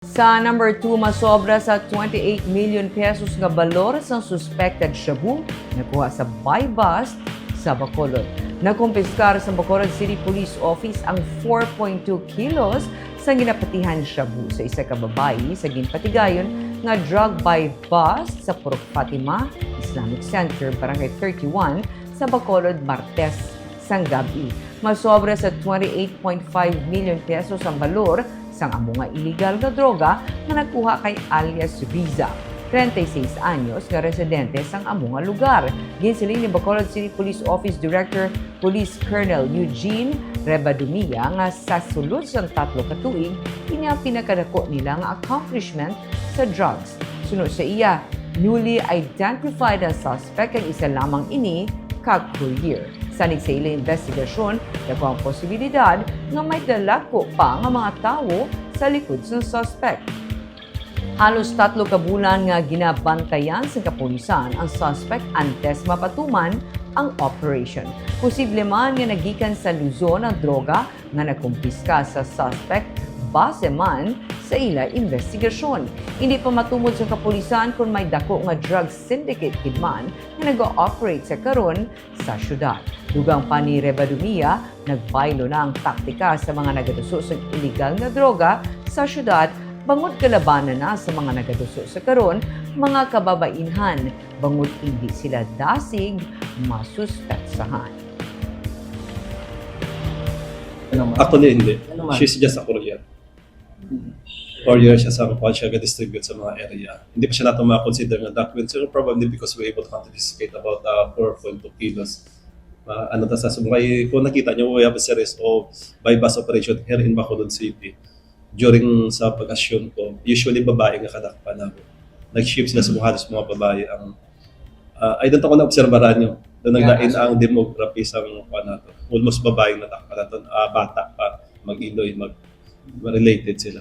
Sa number 2, masobra sa 28 million pesos nga balor sa suspected shabu nakuha sa buy bust sa Bacolod. Nakumpiskar sa Bacolod City Police Office ang 4.2 kilos sa ginapatihan shabu sa isa ka babayi sa ginpatigayon nga drug buy bust sa Purok Fatima Islamic Center, Barangay 31 sa Bacolod, Martes sang gabi. Masobra sa 28.5 million pesos ang balor sang amo nga illegal na droga nga nakuha kay alias Riza, 36 anyos nga residente sang amo nga lugar. Ginsiling ni Bacolod City Police Office Director Police Colonel Eugene Rebadumia nga sa sulod sang 3 ka tuig kini ang pinakadako nila nga accomplishment sa drugs. Sunod sa iya, newly identified ang suspect ang isa lamang ini kag courier. Sanig sa ilang investigasyon, dako ang posibilidad nga may dalako pa nga mga tawo sa likod ng suspect. Halos 3 ka bulan nga ginabantayan sa kapulisan ang suspect antes mapatuman ang operation. Posible man nga nagikan sa Luzon ang droga nga nakumpiska sa suspect base man sa ila investigasyon. Hindi pa matumod sa kapulisan kung may dako nga drug syndicate kidman nga nag-ooperate sa karon sa syudad. Dugang pa ni Rebadumia, nagbaylo na ang taktika sa mga nagaduso sa illegal na droga sa syudad bangod kalabanan na sa mga nagaduso sa karon mga kababainhan bangod hindi sila dasig masuspetsahan. Actually, hindi. She's just a courier. Courier siya sa kung siya ga-distribute sa mga area. Hindi pa siya natin ma-consider na documents. So probably because we're able to confiscate about 4.2 kilos. Ano ta sa sumay, kung nakita niyo, we have a series of buy-bust operation here in Bacolod City. During sa pag-assume ko, usually babae nga kadakpan ako. Nag-ship sila sa mga babae. I don't know kung na-obserbaran nyo. Doon nagdain ang demography sa mga nato. Almost babae na takpan nato. Bata pa, mag-iloy, mag-related sila.